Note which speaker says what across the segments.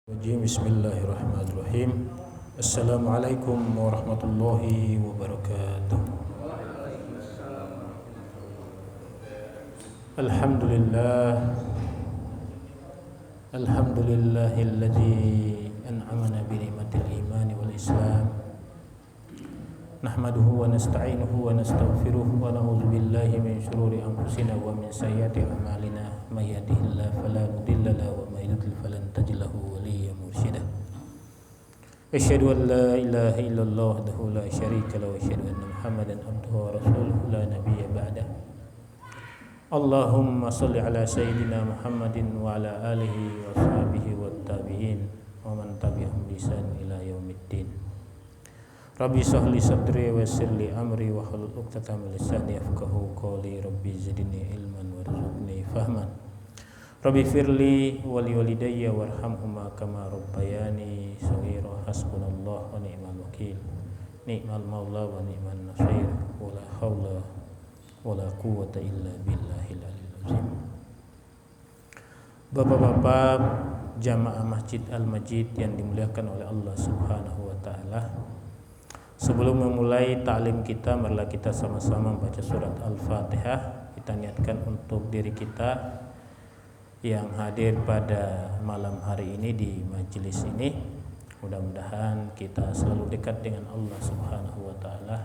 Speaker 1: Bismillahirrahmanirrahim. Assalamualaikum warahmatullahi wabarakatuh. Alhamdulillah, alhamdulillahilladzi an'amana bi ni'matil iman wal islam. Nahmaduhu wa nasta'inuhu wa nastaghfiruh wa na'udzu billahi min shururi anfusina wa min sayyiati a'malina. May yahdihillahu fala mudilla lahu wa may yudlil falan tajid lahu waliyyan mursyida. Asyhadu an la ilaha illallah wahdahu la syarika lahu wa asyhadu anna Muhammadan abduhu wa rasuluhu la nabiyya ba'dah. Allahumma shalli ala sayyidina Muhammadin wa ala alihi wa sahbihi wat tabi'in wa man tabi'ahum bi ihsan ila yaumiddin. Rabbi shrah li sadri wa yassir li amri wa hlul 'uqdatam min lisani yafqahu qawli. Rabbi zidni ilman warzuqni fahman. Rabbi firli wa li walidayya warhamhuma kama rabbayani shaghira. Hasbunallah wa ni'mal wakil. Ni'mal maula wa ni'man nasir. Wa la haula wa la quwwata illa billahil aliyyil azim. Bapak-bapak jamaah Masjid Al-Majid yang dimuliakan oleh Allah Subhanahu wa taala. Sebelum memulai ta'lim kita, marilah kita sama-sama membaca surat Al-Fatihah. Kita niatkan untuk diri kita yang hadir pada malam hari ini di majelis ini. Mudah-mudahan kita selalu dekat dengan Allah Subhanahu wa taala.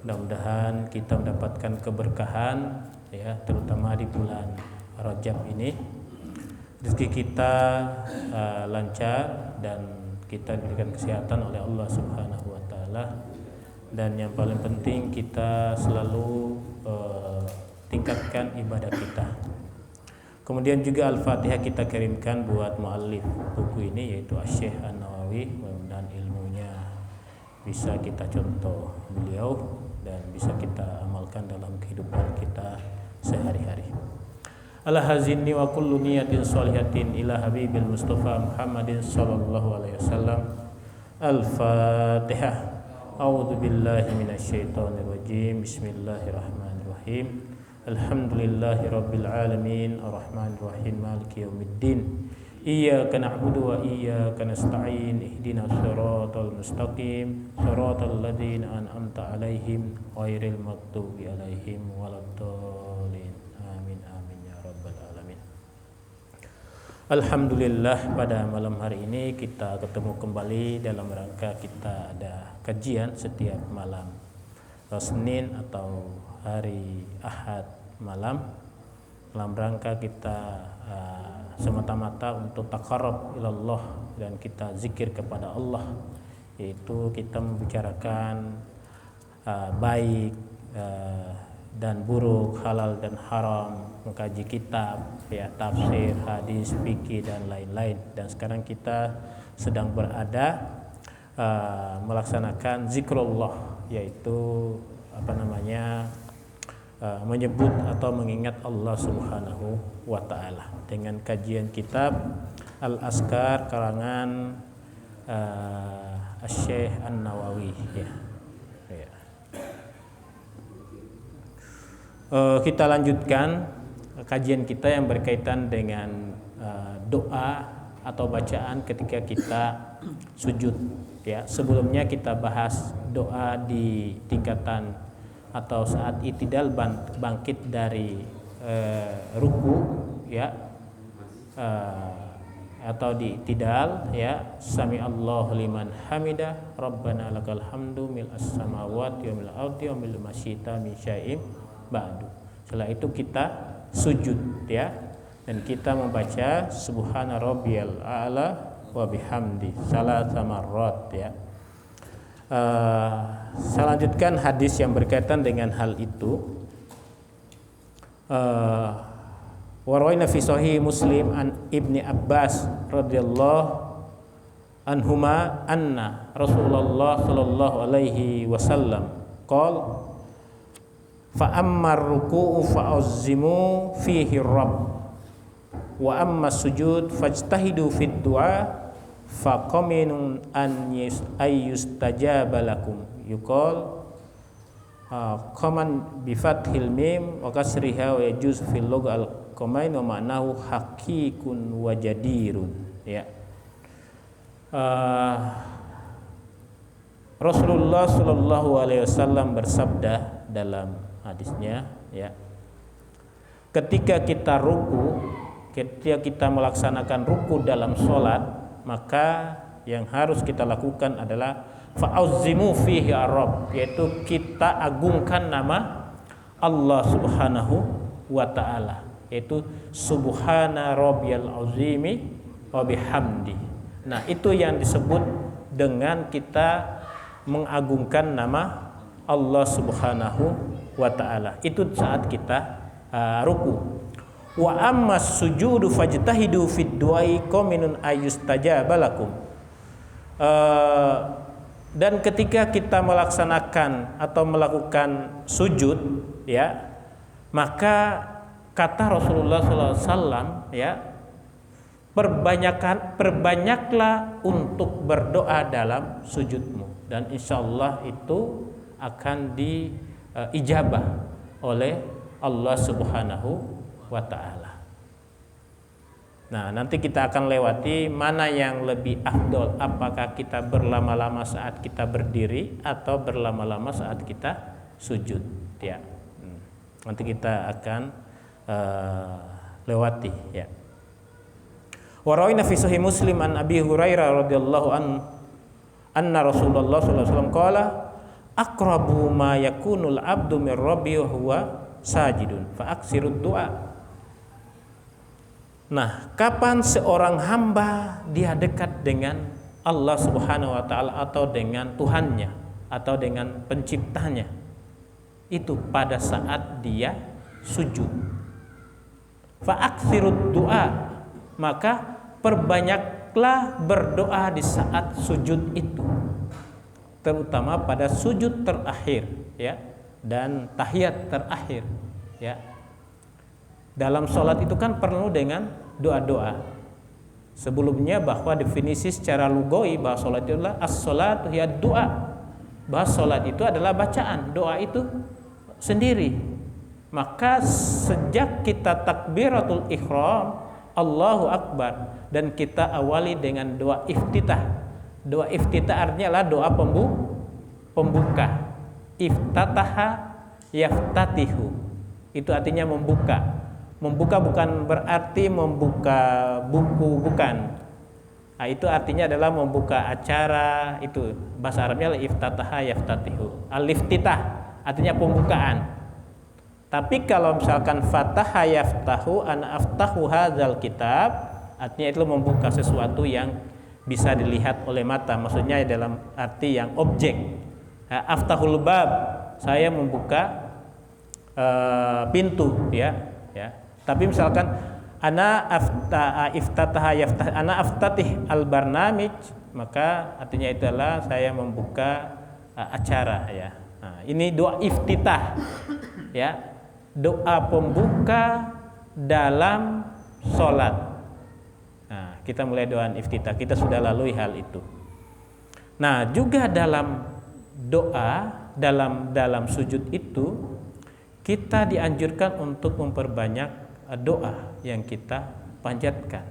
Speaker 1: Mudah-mudahan kita mendapatkan keberkahan ya, terutama di bulan Rajab ini. Rezeki kita lancar dan kita diberikan kesehatan oleh Allah Subhanahu wa taala. Dan yang paling penting kita selalu tingkatkan ibadah kita. Kemudian juga Al-Fatihah kita kirimkan buat muallif buku ini, yaitu Syekh An-Nawawi. Mudah-mudahan ilmunya bisa kita contoh beliau dan bisa kita amalkan dalam kehidupan kita sehari-hari. Al-hazinni wa kullu niyatin shalihatin ila habibil Mustafa Muhammadin sallallahu alaihi wasallam. Al-Fatihah. A'udzu billahi minasyaitonir rajim. Bismillahirrahmanirrahim. Alhamdulillahi rabbil alamin arrahmanir rahim maliki yaumiddin. Iyyaka na'budu wa iyyaka nasta'in. Ihdinas siratal mustaqim. Siratal ladzina an'amta 'alaihim ghairil maghdubi 'alaihim waladdallin. Amin amin ya rabbal alamin. Alhamdulillah, pada malam hari ini kita ketemu kembali dalam rangka kita ada kajian setiap malam Senin atau hari Ahad malam, dalam rangka kita semata-mata untuk taqarrub ilallah dan kita zikir kepada Allah, yaitu kita membicarakan baik dan buruk, halal dan haram, mengkaji kitab ya, tafsir, hadis, fikih dan lain-lain. Dan sekarang kita sedang berada melaksanakan zikrullah, yaitu menyebut atau mengingat Allah Subhanahu wa taala dengan kajian kitab Al-Azkar karangan Syekh An-Nawawi ya. Kita lanjutkan kajian kita yang berkaitan dengan doa atau bacaan ketika kita sujud ya. Sebelumnya kita bahas doa di tingkatan atau saat itidal, bangkit dari ruku ya, atau di itidal ya, sami Allahu liman hamidah rabbana lakal hamdu mil'as samawati wa mil'al ardi wa mil masyita min syai'in ba'du. Setelah itu kita sujud ya, dan kita membaca subhana rabbiyal a'la wa bihamdi salasa marrat ya. Saya lanjutkan hadis yang berkaitan dengan hal itu. Warawina fi sahih Muslim an Ibni Abbas radhiyallahu anhuma anna Rasulullah sallallahu alaihi wasallam qala fa ammar ruku'u fa'azzimu fihi rabb wa amma sujud fajtahidu fid du'a faqaminun an ayyustajaba lakum. Yuqal qaman bi fathil mim wa kasriha wa yajuz fil lugha al qamain wa ma'nahu haqiqun wa jadirun ya. uh, Rasulullah Shallallahu Alaihi Wasallam bersabda dalam hadisnya, ya, ketika kita ruku, ketika kita melaksanakan ruku dalam sholat, maka yang harus kita lakukan adalah fa'azzimu fihi ar-rabb, yaitu kita agungkan nama Allah Subhanahu wa ta'ala, yaitu subhana rabbiyal azimi wa bihamdi. Nah, itu yang disebut dengan kita mengagungkan nama Allah Subhanahu wa ta'ala. Itu saat kita ruku. Wa amma sujudu fajtahidu fid du'ai qaminun ayustajaba lakum. Dan ketika kita melaksanakan atau melakukan sujud, ya, maka kata Rasulullah SAW, ya, perbanyaklah untuk berdoa dalam sujudmu, dan insyaallah itu akan diijabah oleh Allah Subhanahu wa ta'ala. Nah, nanti kita akan lewati mana yang lebih afdol, apakah kita berlama-lama saat kita berdiri atau berlama-lama saat kita sujud, ya. Nanti kita akan lewati, ya. Wa rawina fi sahih Muslim an Abi Hurairah radhiyallahu anna Rasulullah sallallahu alaihi wasallam qala aqrabu ma yakunul abdu mir rabbi wa huwa sajidun fa aksirud du'a. Nah, kapan seorang hamba dia dekat dengan Allah Subhanahu wa taala atau dengan Tuhannya atau dengan penciptanya? Itu pada saat dia sujud. Fa aksirud du'a, maka perbanyaklah berdoa di saat sujud itu, terutama pada sujud terakhir, ya, dan tahiyat terakhir, ya. Dalam sholat itu kan penuh dengan doa-doa. Sebelumnya bahwa definisi secara lugawi bahwa sholat itu adalah as-sholatu hiya doa, bahwa sholat itu adalah bacaan, doa itu sendiri. Maka sejak kita takbiratul ihram Allahu Akbar dan kita awali dengan doa iftitah. Doa iftitah artinya adalah doa pembuka. Iftataha yaftatihu. Itu artinya membuka. Membuka bukan berarti membuka buku, bukan. Nah, itu artinya adalah membuka acara, itu bahasa Arabnya iftataha yaftatihu. Al-iftitah artinya pembukaan. Tapi kalau misalkan fataha yaftahu ana aftahu hadzal kitab, artinya itu membuka sesuatu yang bisa dilihat oleh mata, maksudnya dalam arti yang objek. Aftahul bab, saya membuka pintu, ya. Tapi misalkan ana iftataha yaftah ana aftatih al barnamij, maka artinya itu adalah saya membuka acara, ya. Nah, ini doa iftitah, ya, doa pembuka dalam sholat. Nah, kita mulai doa iftitah, kita sudah lalui hal itu. Nah, juga dalam doa dalam sujud itu kita dianjurkan untuk memperbanyak doa yang kita panjatkan.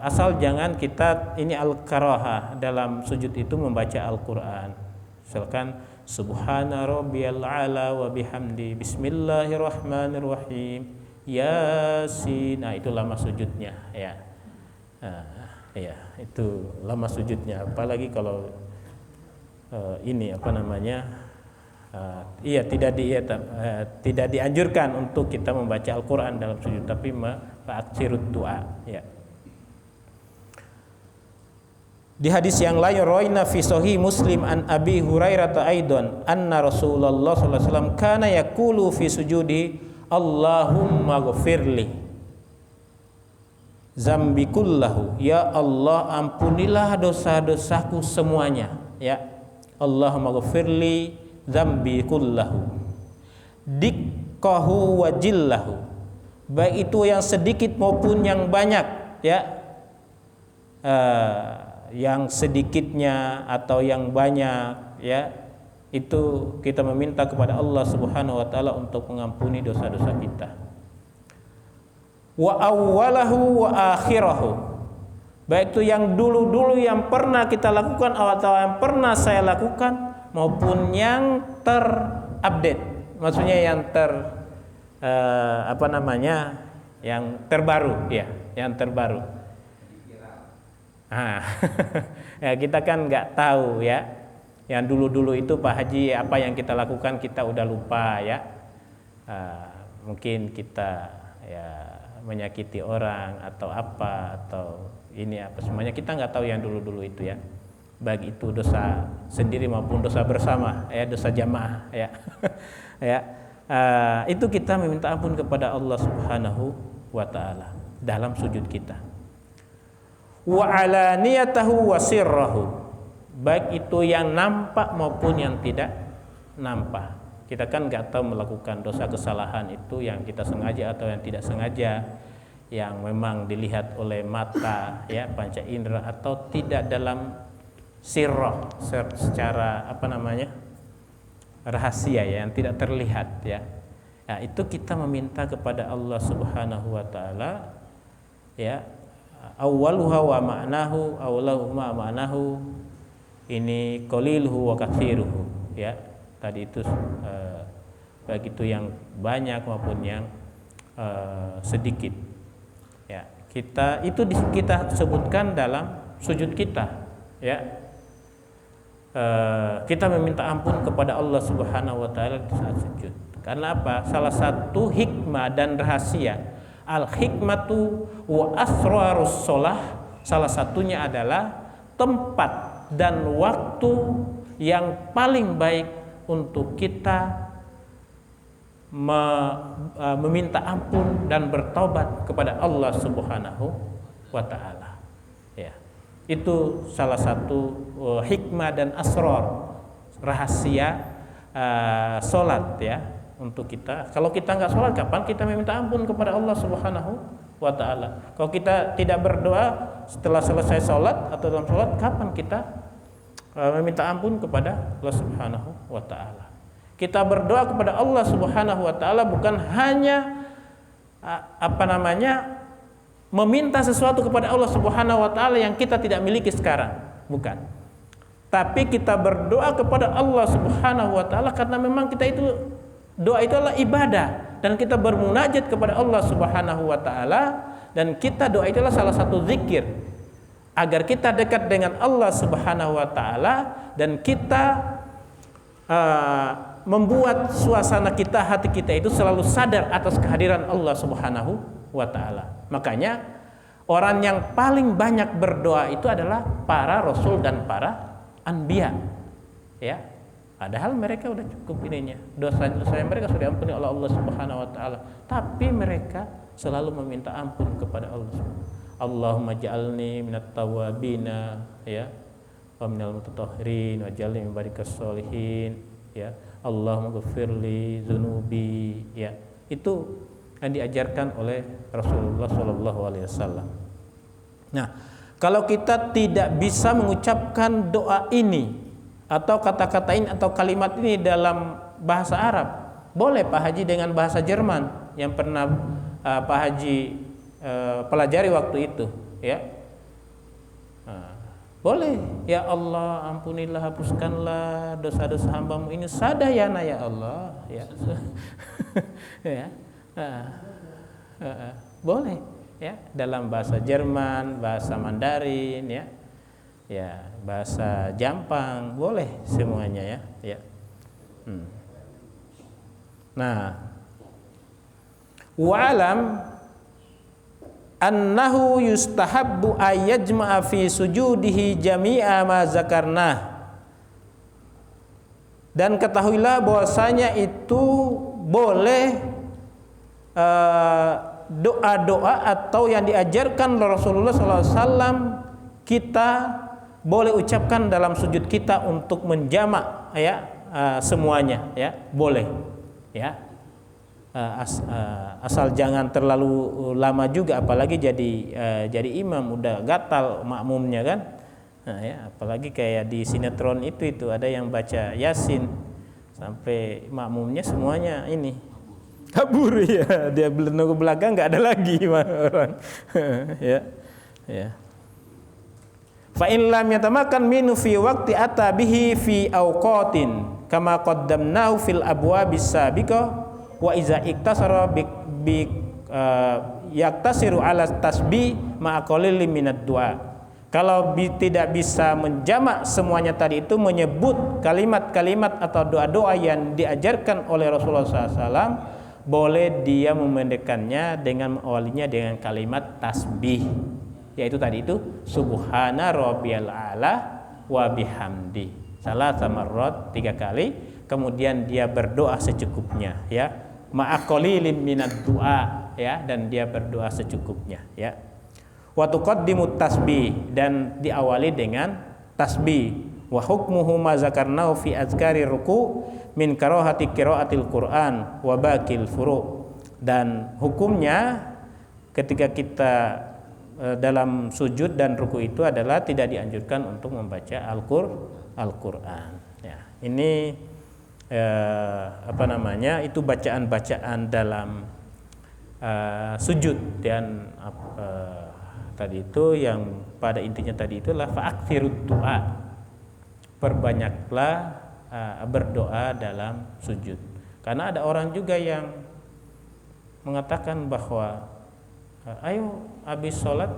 Speaker 1: Asal jangan kita ini al-karahah dalam sujud itu membaca Al-Qur'an. Misalkan subhana rabbiyal a'la wa bihamdi bismillahirrahmanirrahim yasin. Nah, itu lama sujudnya, ya. Ya, itu lama sujudnya, apalagi kalau ini apa namanya? Tidak dianjurkan untuk kita membaca Al-Qur'an dalam sujud, tapi fa'aksirud du'a, ya. Di hadis yang lain rawaina fi sahih Muslim an Abi Hurairah aidan anna Rasulullah sallallahu alaihi wasallam kana yaqulu fi sujudi Allahumma ghfirli zambi kullahu, ya Allah ampunilah dosa-dosaku semuanya, ya. Allahumma ghfirli zambi kullahu dikkahu wa jillahu, baik itu yang sedikit maupun yang banyak, ya. Yang sedikitnya atau yang banyak, ya, itu kita meminta kepada Allah Subhanahu wa taala untuk mengampuni dosa-dosa kita. Wa awwalahu wa akhirahu, baik itu yang dulu-dulu yang pernah kita lakukan atau yang pernah saya lakukan, maupun yang terupdate, maksudnya yang yang terbaru, ya, yang terbaru. Ya, kita kan nggak tahu ya, yang dulu-dulu itu Pak Haji apa yang kita lakukan kita udah lupa ya. Mungkin kita ya menyakiti orang atau apa, atau ini apa semuanya, kita nggak tahu yang dulu-dulu itu ya, baik itu dosa sendiri maupun dosa bersama ya, dosa jamaah ya. Ya, itu kita meminta ampun kepada Allah Subhanahu wa ta'ala dalam sujud kita. Wa alaniyatahu wa sirrahu, baik itu yang nampak maupun yang tidak nampak. Kita kan nggak tahu melakukan dosa kesalahan itu yang kita sengaja atau yang tidak sengaja, yang memang dilihat oleh mata ya, panca indera, atau tidak dalam sirrah, secara rahasia ya, yang tidak terlihat ya. Nah, itu kita meminta kepada Allah Subhanahu wa ta'ala ya, awwaluha wa ma'nahu, awwaluhu ma ma'nahu, ini qaliluhu wa katsiruhu ya. Tadi itu baik itu yang banyak maupun yang sedikit ya. Kita sebutkan dalam sujud kita ya. Kita meminta ampun kepada Allah Subhanahu wa ta'ala di saat sujud. Karena apa? Salah satu hikmah dan rahasia al-hikmatu wa asrarus sholah, salah satunya adalah tempat dan waktu yang paling baik untuk kita meminta ampun dan bertaubat kepada Allah Subhanahu wa ta'ala ya. Itu salah satu hikmah dan asrar, rahasia sholat ya, untuk kita. Kalau kita nggak sholat, kapan kita meminta ampun kepada Allah Subhanahu wa ta'ala? Kalau kita tidak berdoa setelah selesai sholat atau dalam sholat, kapan kita meminta ampun kepada Allah Subhanahu wa ta'ala? Kita berdoa kepada Allah Subhanahu wa ta'ala bukan hanya meminta sesuatu kepada Allah Subhanahu wa ta'ala yang kita tidak miliki sekarang, bukan. Tapi kita berdoa kepada Allah Subhanahu wa ta'ala karena memang doa itu adalah ibadah, dan kita bermunajat kepada Allah Subhanahu wa ta'ala, dan doa itu adalah salah satu zikir agar kita dekat dengan Allah Subhanahu wa ta'ala, dan kita membuat suasana kita, hati kita itu selalu sadar atas kehadiran Allah Subhanahu wa ta'ala. Makanya orang yang paling banyak berdoa itu adalah para rasul dan para anbiya ya. Padahal mereka sudah cukup ininya, dosa-dosa mereka sudah diampuni oleh Allah Subhanahu wa ta'ala, tapi mereka selalu meminta ampun kepada Allah. Allahumma ja'alni minat tawabina ya, wa minal mutatahhirin, wa ja'alni min ibadikas sholihin ya. Allahumma ghfirli dzunubi ya. Itu yang diajarkan oleh Rasulullah SAW. Nah, kalau kita tidak bisa mengucapkan doa ini atau kata-kata ini atau kalimat ini dalam bahasa Arab, boleh Pak Haji dengan bahasa Jerman yang pernah Pak Haji pelajari waktu itu ya. Boleh, ya Allah ampunilah, hapuskanlah dosa-dosa hambamu ini, sadayana ya Allah ya. Ya. Boleh ya, dalam bahasa Jerman, bahasa Mandarin ya, ya bahasa Jampang, boleh semuanya ya, ya. Nah, wa'alam annahu yustahabbu ayyajma'a fi sujudihi jami'a ma zakarna, dan ketahuilah bahwasanya itu boleh doa-doa atau yang diajarkan Rasulullah SAW kita boleh ucapkan dalam sujud kita untuk menjamak ya, semuanya ya, boleh ya. Asal jangan terlalu lama juga, apalagi jadi imam udah gatal makmumnya kan. Nah, ya, apalagi kayak di sinetron itu ada yang baca Yasin sampai makmumnya semuanya ini kabur ya, dia nunggu belakang nggak ada lagi orang. Ya, ya. Fa in lam yatamakan minu fi waqti atabihi fi awqatin kama qaddamnahu fil abwabis sabiqah wa iza iktasara bi yaktasiru ala tasbih ma'a qalilin minad du'a. Kalau tidak bisa menjamak semuanya tadi itu, menyebut kalimat-kalimat atau doa-doa yang diajarkan oleh Rasulullah SAW, boleh dia memendekkannya dengan mengawalinya dengan kalimat tasbih, yaitu tadi itu subhana rabbiyal a'la wa bihamdi salasa marrat, 3 kali, kemudian dia berdoa secukupnya, ya, ma'a qalilin minad du'a, ya, dan dia berdoa secukupnya, ya. Wa tuqaddimu tasbih, dan diawali dengan tasbih. Wa hukmuhu ma zakarnahu fi azkari ruku min karahati qiraatil Qur'an wa baqil furu'. Dan hukumnya ketika kita dalam sujud dan ruku itu adalah tidak dianjurkan untuk membaca Al-Qur'an. Ya, ini itu bacaan-bacaan dalam sujud, dan tadi itu yang pada intinya tadi itulah fa'aktsirud du'a, perbanyaklah berdoa dalam sujud. Karena ada orang juga yang mengatakan bahwa ayo habis sholat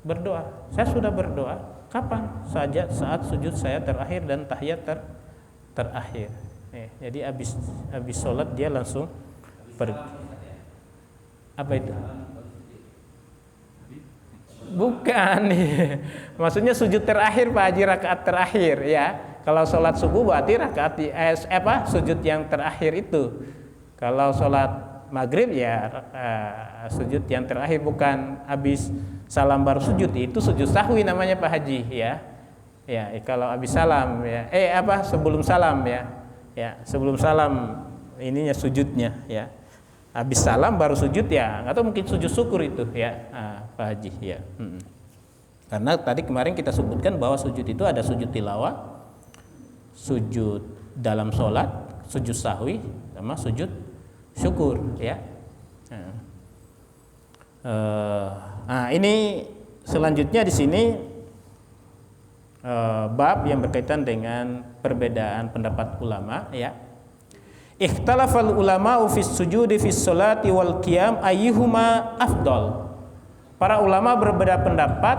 Speaker 1: berdoa. Saya sudah berdoa, kapan saja saat sujud saya terakhir dan tahiyat terakhir. Jadi habis sholat dia langsung apa itu? Bukan, maksudnya sujud terakhir Pak Haji, rakaat terakhir, ya. Kalau sholat subuh berarti sujud yang terakhir itu. Kalau sholat maghrib ya sujud yang terakhir, bukan habis salam baru sujud, itu sujud sahwi namanya Pak Haji, ya. Ya, kalau habis salam ya, sebelum salam ya, ya sebelum salam ininya sujudnya, ya. Habis salam baru sujud ya, atau mungkin sujud syukur itu ya, Pak Haji ya. Karena tadi kemarin kita sebutkan bahwa sujud itu ada sujud tilawah, sujud dalam sholat, sujud sahwi, sama sujud syukur ya. Ini selanjutnya di sini bab yang berkaitan dengan perbedaan pendapat ulama ya. Ikhtalafal ulama'u fis sujudi fis sholati wal qiyam ayyuhuma afdal. Para ulama berbeda pendapat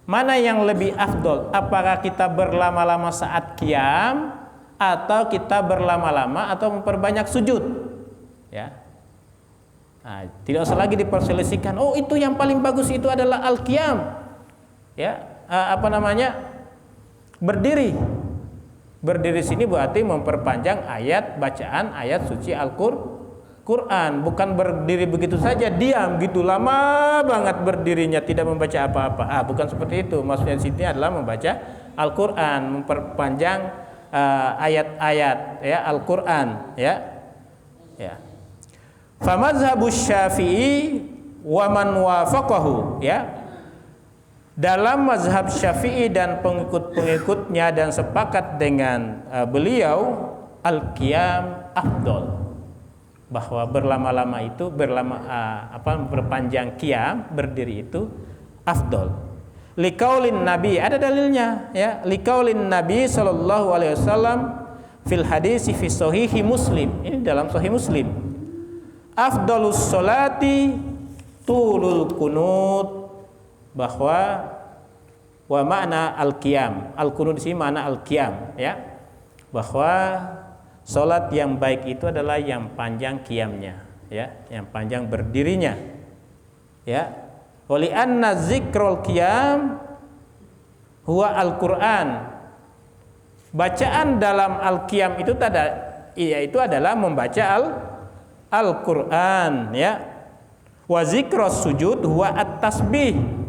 Speaker 1: mana yang lebih afdal, apakah kita berlama-lama saat qiyam atau kita berlama-lama atau memperbanyak sujud, ya. Tidak usah lagi diperselisihkan, oh itu yang paling bagus itu adalah al-qiyam, ya, berdiri sini berarti memperpanjang bacaan ayat suci Al-Qur'an, bukan berdiri begitu saja diam gitu lama banget berdirinya tidak membaca apa-apa. Bukan seperti itu. Maksudnya di sini adalah membaca Al-Qur'an, memperpanjang ayat-ayat ya Al-Qur'an, ya. Ya. Fa mazhabus Syafi'i wa man wafaqahu, ya. Dalam mazhab Syafi'i dan pengikut-pengikutnya dan sepakat dengan beliau, al-qiyam afdol, bahwa berlama-lama itu berpanjang qiyam, berdiri itu afdol. Liqaulin Nabi, ada dalilnya ya, liqaulin Nabi sallallahu alaihi wasallam fil hadis fi sahihi Muslim, ini dalam sahih Muslim, afdalus sholati tulul kunut, bahwa wa makna al-qiyam, al-qunut di sini makna al-qiyam ya, bahwa salat yang baik itu adalah yang panjang qiyamnya ya, yang panjang berdirinya ya. Wali anna zikrul qiyam huwa al-Qur'an, bacaan dalam al-qiyam itu yaitu adalah membaca al-Qur'an ya. Wa zikros sujud huwa at-tasbih,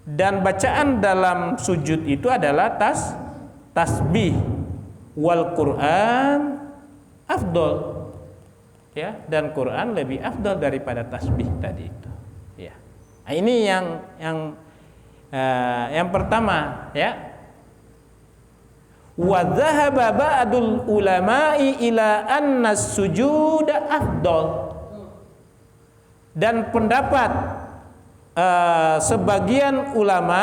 Speaker 1: dan bacaan dalam sujud itu adalah tasbih. Wal Qur'an afdol, ya, dan Quran lebih afdol daripada tasbih tadi itu ya. Ini yang pertama ya. Wa dhahaba ba'dul ulama'i ila anna sujuda afdol, dan pendapat sebagian ulama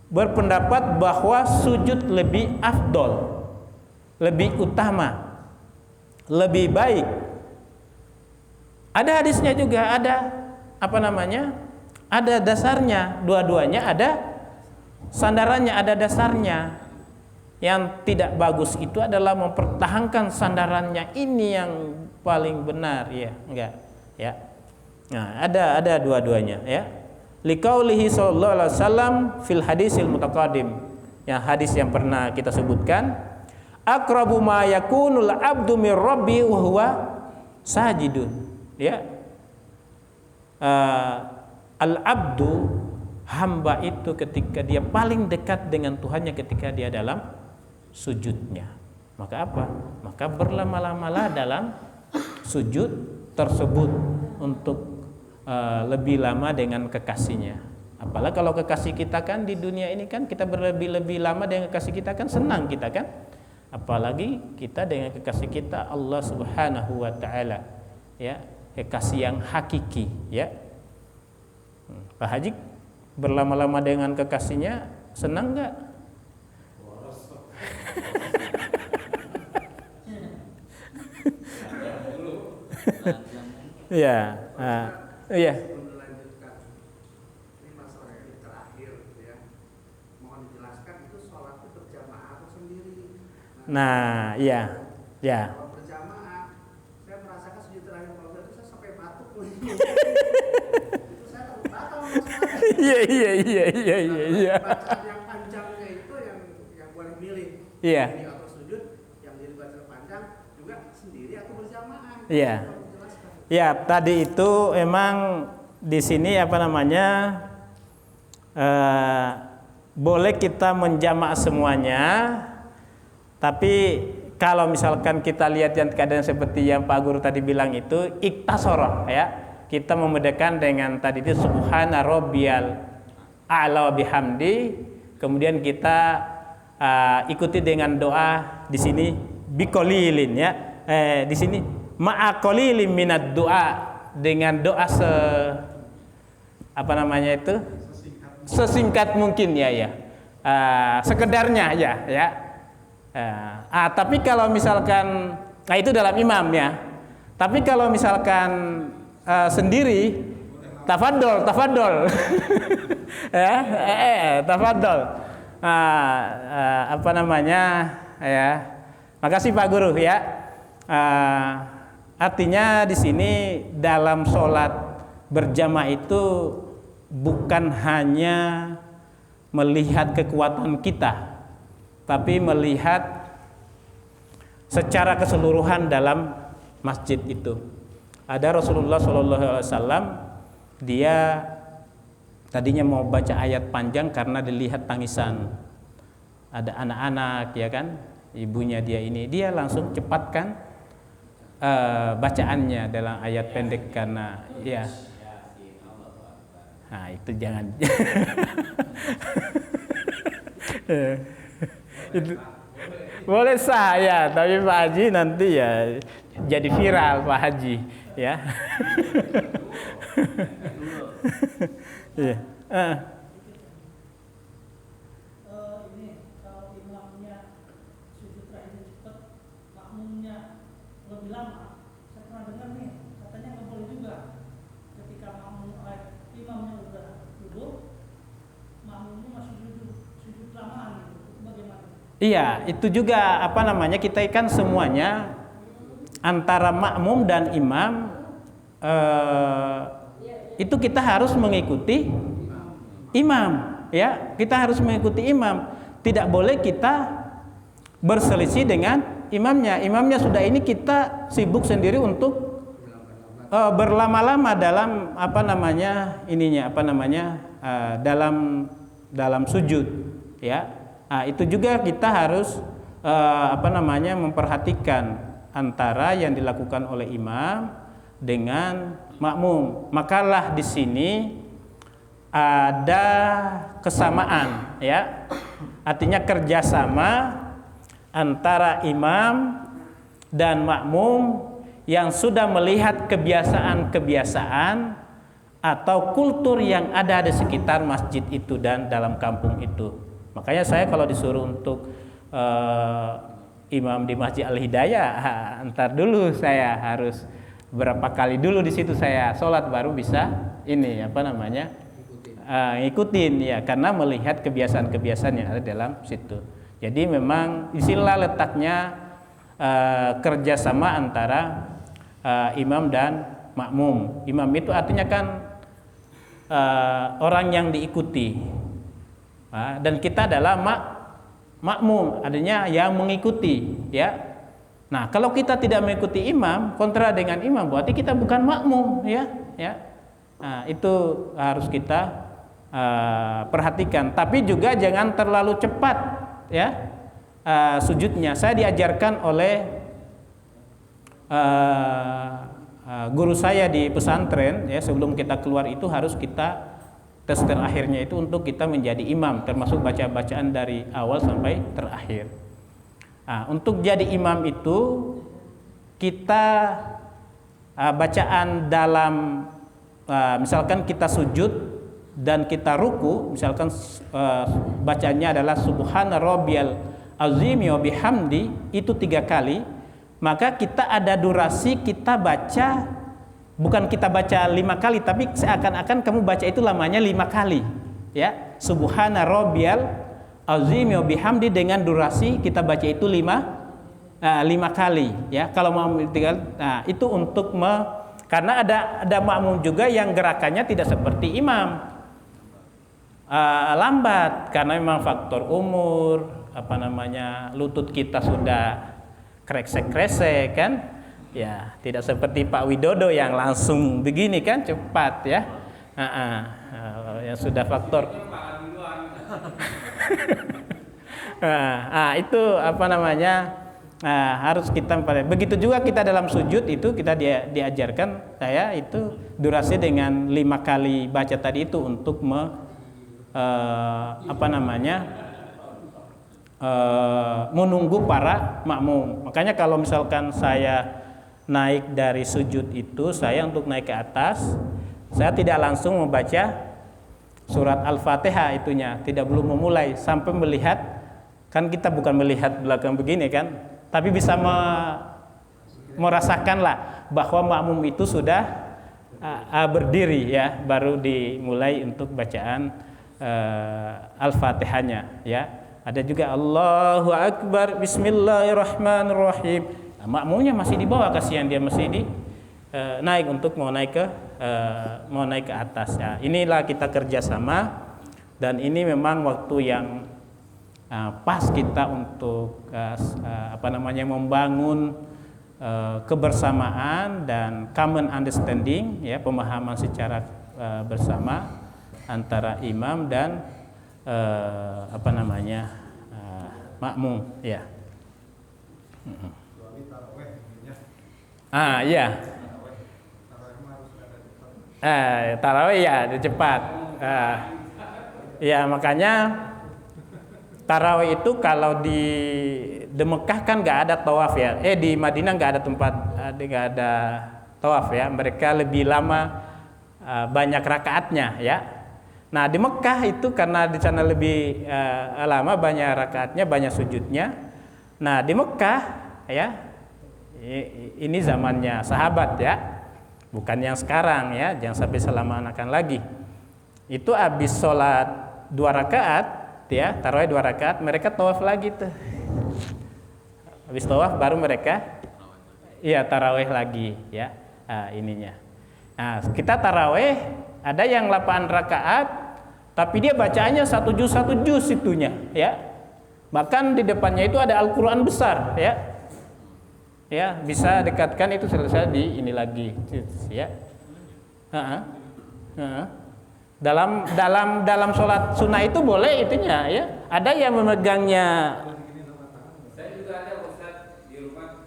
Speaker 1: berpendapat bahwa sujud lebih afdol, lebih utama, lebih baik. Ada hadisnya juga, ada ada dasarnya, dua-duanya ada sandarannya, ada dasarnya. Yang tidak bagus itu adalah mempertahankan sandarannya, ini yang paling benar, ya, enggak, ya. Nah, ada dua-duanya, ya. Liqaulihi sallallahu alaihi wasallam fil hadisil mutaqaddim. Yang hadis yang pernah kita sebutkan, aqrabu ma yakunul abdu mir rabbi wa huwa sajidun. Ya. Al-abdu, hamba itu ketika dia paling dekat dengan Tuhannya ketika dia dalam sujudnya. Maka apa? Maka berlama-lamalah dalam sujud tersebut untuk lebih lama dengan kekasihnya. Apalagi kalau kekasih kita kan di dunia ini kan kita berlebih-lebih lama dengan kekasih kita kan senang kita kan. Apalagi kita dengan kekasih kita Allah Subhanahu wa taala. Ya, kekasih yang hakiki, ya. Pak Haji berlama-lama dengan kekasihnya senang enggak? Iya. Iya.
Speaker 2: Ini masalah yang terakhir, ya. Mohon dijelaskan itu sholat itu berjamaah atau sendiri.
Speaker 1: Nah, iya, ya.
Speaker 2: Kalau berjamaah, saya merasakan sujud terakhir kalau itu saya sampai batuk. Itu saya batal masalahnya.
Speaker 1: Iya.
Speaker 2: Bacaan yang panjangnya itu yang boleh milih.
Speaker 1: Iya.
Speaker 2: Atau sujud yang jadi bacaan panjang juga sendiri atau berjamaah.
Speaker 1: Iya. Ya, tadi itu emang di sini boleh kita menjamak semuanya, tapi kalau misalkan kita lihat yang keadaan seperti yang Pak Guru tadi bilang itu iktasoroh, ya, kita membedakan dengan tadi itu subhana rabbiyal a'la wa bihamdi, kemudian kita ikuti dengan doa di sini biqolilin, ya, di sini ma'aqolilin minad doa, dengan doa sesingkat mungkin, ya. Sekedarnya, ya. Tapi kalau misalkan itu dalam imam, ya. Tapi kalau misalkan sendiri tafadol ya, tafadol. Ya. Makasih Pak Guru, ya. Artinya di sini dalam sholat berjamaah itu bukan hanya melihat kekuatan kita, tapi melihat secara keseluruhan dalam masjid itu. Ada Rasulullah SAW, dia tadinya mau baca ayat panjang karena dilihat tangisan. Ada anak-anak, ya kan, ibunya dia langsung cepatkan bacaannya dalam ayat pendek karena, ya. Nah, itu jangan. Itu boleh sah, ya, tapi Pak Haji nanti ya jadi viral Pak Haji, ya. Iya.
Speaker 3: Ini kalau imamnya sujud terakhir cepat, makmumnya lebih lama. Saya pernah dengar nih, katanya nggak boleh juga. Ketika imamnya udah duduk, makmumnya masih sujud lamaan gitu. Itu bagaimana?
Speaker 1: Iya, itu juga kita kan semuanya antara makmum dan imam itu kita harus mengikuti imam, ya. Kita harus mengikuti imam. Tidak boleh kita berselisih dengan imamnya. Imamnya sudah ini kita sibuk sendiri untuk berlama-lama dalam dalam sujud, ya. Itu juga kita harus memperhatikan antara yang dilakukan oleh imam dengan makmum. Makalah di sini ada kesamaan, ya. Artinya kerjasama antara imam dan makmum yang sudah melihat kebiasaan-kebiasaan atau kultur yang ada di sekitar masjid itu dan dalam kampung itu. Makanya saya kalau disuruh untuk imam di Masjid Al-Hidayah, entar dulu saya harus berapa kali dulu di situ saya sholat baru bisa ini ngikutin ya, karena melihat kebiasaan-kebiasaan yang ada dalam situ. Jadi memang disinilah letaknya kerjasama antara imam dan makmum. Imam itu artinya kan orang yang diikuti, dan kita adalah makmum, artinya yang mengikuti, ya. Nah, kalau kita tidak mengikuti imam, kontra dengan imam, berarti kita bukan makmum, ya. Nah, itu harus kita perhatikan. Tapi juga jangan terlalu cepat, ya, sujudnya. Saya diajarkan oleh guru saya di pesantren, ya, sebelum kita keluar itu harus kita tes terakhirnya itu untuk kita menjadi imam, termasuk baca-bacaan dari awal sampai terakhir. Nah, untuk jadi imam itu kita bacaan dalam misalkan kita sujud dan kita ruku, misalkan bacanya adalah subhana rabbiyal azim wa bihamdi, itu 3 kali, maka kita ada durasi kita baca, bukan kita baca 5 kali, tapi seakan-akan kamu baca itu lamanya 5 kali, ya. Subhana rabbiyal azim wa bihamdi dengan durasi kita baca itu 5 kali, ya. Kalau mau tinggal, nah itu untuk karena ada makmum juga yang gerakannya tidak seperti imam, lambat karena memang faktor umur, lutut kita sudah kresek-kresek kan, ya, tidak seperti Pak Widodo yang langsung begini kan, cepat, ya. Yang sudah faktor itu harus kita begitu juga kita dalam sujud itu kita diajarkan saya itu durasi dengan 5 kali baca tadi itu untuk menunggu para makmum. Makanya kalau misalkan saya naik dari sujud itu, saya untuk naik ke atas, saya tidak langsung membaca surat Al-Fatihah itunya, tidak belum memulai sampai melihat, kan kita bukan melihat belakang begini kan, tapi bisa merasakanlah bahwa makmum itu sudah berdiri, ya, baru dimulai untuk bacaan Al-Fatihahnya, ya. Ada juga Allahu Akbar Bismillahirrahmanirrahim. Nah, makmumnya masih di bawah, kasihan dia masih naik untuk mau naik ke atas, ya. Inilah kita kerjasama, dan ini memang waktu yang pas kita untuk membangun kebersamaan dan common understanding, ya, pemahaman secara bersama antara imam dan makmum, ya. Iya. Tarawih ya cepat. Ya, makanya tarawih itu kalau di Mekah kan nggak ada tawaf, ya. Di Madinah nggak ada nggak ada tawaf, ya. Mereka lebih lama, banyak rakaatnya, ya. Nah, di Mekah itu karena di sana lebih lama, banyak rakaatnya, banyak sujudnya. Nah, di Mekah, ya, ini zamannya sahabat, ya, bukan yang sekarang, ya, jangan sampai selama-anakan lagi. Itu habis sholat 2 rakaat, ya, tarawih 2 rakaat, mereka tawaf lagi tuh. Habis tawaf baru mereka, iya, tarawih lagi, ya, ininya. Nah, kita tarawih ada yang 8 rakaat, tapi dia bacaannya 1 juz itunya, ya. Bahkan di depannya itu ada Al-Quran besar, ya. Ya, bisa dekatkan itu selesai di ini lagi, ya. Dalam sholat sunnah itu boleh itunya, ya. Ada yang memegangnya.
Speaker 4: Saya juga ada Ustaz di rumah,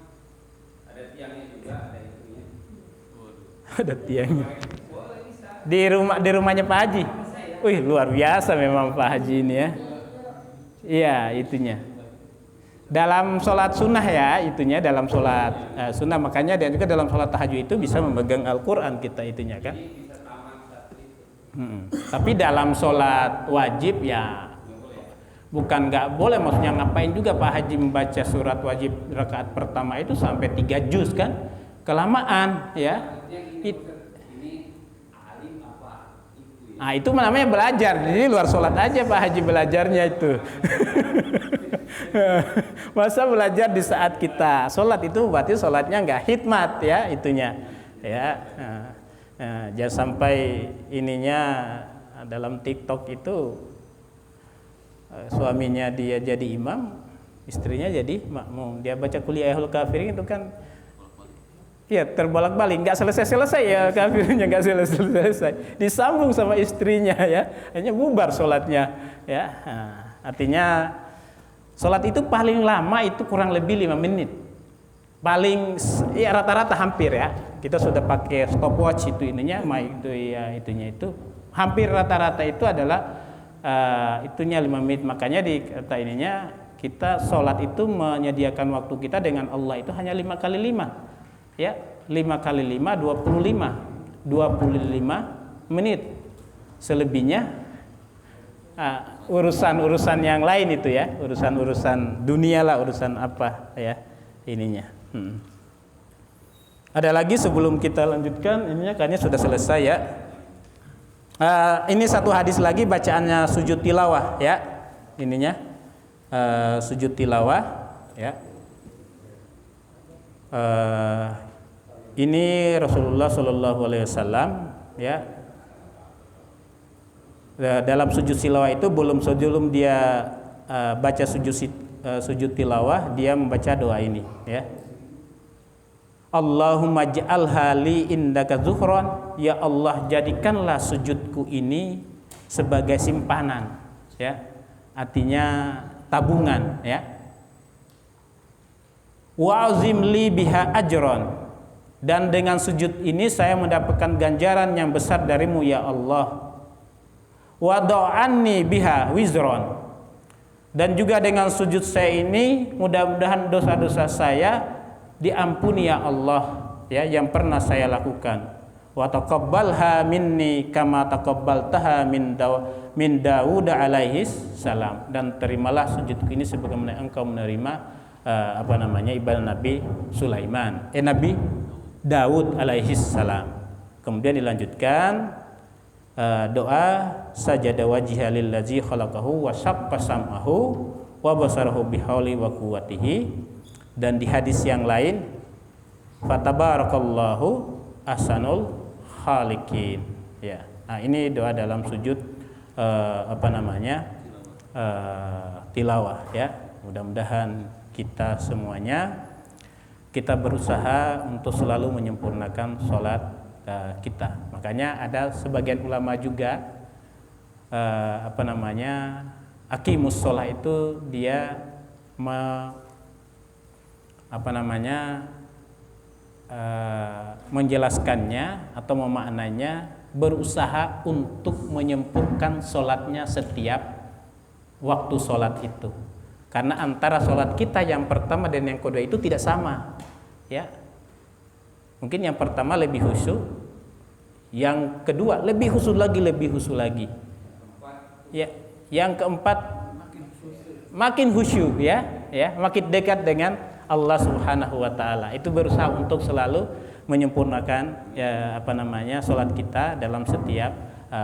Speaker 4: ada tiangnya juga, ada itunya.
Speaker 1: Ada tiangnya. Di rumahnya Pak Haji. Wih, luar biasa memang Pak Haji ini, ya. Iya, itunya. Dalam sholat sunnah, ya, itunya dalam sholat sunnah, makanya dan juga dalam sholat tahajud itu bisa memegang Al-Quran kita itunya kan. Tapi dalam sholat wajib ya bukan nggak boleh, maksudnya ngapain juga Pak Haji membaca surat wajib rakaat pertama itu sampai 3 juz kan, kelamaan ya. Nah itu namanya belajar, jadi luar sholat aja Pak Haji belajarnya itu. Masa belajar di saat kita sholat itu berarti sholatnya nggak hikmat ya itunya ya. Jangan sampai ininya dalam TikTok itu suaminya dia jadi imam, istrinya jadi makmum. Dia baca Qul ya ayyuhal kafirin itu kan ya terbolak-balik, nggak selesai-selesai ya kafirnya, nggak selesai-selesai. Disambung sama istrinya ya, hanya bubar sholatnya ya. Artinya sholat itu paling lama itu kurang lebih 5 menit. Paling ya rata-rata hampir ya. Kita sudah pakai stopwatch itu ininya, itu ya itunya itu hampir rata-rata itu adalah itunya 5 menit. Makanya di kata ininya kita sholat itu menyediakan waktu kita dengan Allah itu hanya 5 kali 5 ya, 5 kali 5 25 menit. Selebihnya urusan-urusan yang lain itu ya, urusan-urusan dunia lah, urusan apa ya ininya. Ada lagi sebelum kita lanjutkan ininya, kayaknya sudah selesai ya. Ini satu hadis lagi bacaannya sujud tilawah ya, ininya sujud tilawah ya. Ini Rasulullah Shallallahu Alaihi Wasallam ya, dalam sujud tilawah itu sebelum dia baca sujud tilawah dia membaca doa ini ya. Allahumma ja'alha li indaka zuhran, ya Allah jadikanlah sujudku ini sebagai simpanan ya, artinya tabungan ya. Wa'azim li biha ajron, dan dengan sujud ini saya mendapatkan ganjaran yang besar darimu ya Allah. Wada'anni biha wizron, dan juga dengan sujud saya ini mudah-mudahan dosa-dosa saya diampuni ya Allah ya, yang pernah saya lakukan. Wa taqabbalha minni kama taqabbaltaha min Daud alaihi salam, dan terimalah sujudku ini sebagaimana engkau menerima ibadah Nabi Sulaiman, Nabi Daud alaihi salam. Kemudian dilanjutkan doa sajada wajhiha lillazi khalaqahu wa syaqqa sam'ahu wa basarahu bihauli wa quwwatihi, dan di hadis yang lain fatabarakallahu ahsanul khaliqin ya. Nah, ini doa dalam sujud tilawah ya. Mudah-mudahan kita semuanya kita berusaha untuk selalu menyempurnakan sholat kita. Makanya ada sebagian ulama juga aqimus sholat itu dia menjelaskannya atau memaknanya berusaha untuk menyempurnakan sholatnya setiap waktu sholat itu. Karena antara sholat kita yang pertama dan yang kedua itu tidak sama ya. Mungkin yang pertama lebih khusyuk, yang kedua lebih khusyuk lagi ya, yang keempat makin khusyuk ya, makin dekat dengan Allah Subhanahu wa taala. Itu berusaha untuk selalu menyempurnakan sholat kita dalam setiap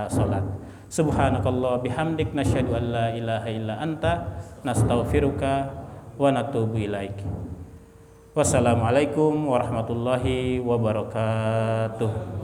Speaker 1: sholat. Subhanakallah bihamdik nasyhadu an la ilaha illa anta nastaghfiruka wa natubu ilaik. Wassalamualaikum warahmatullahi wabarakatuh.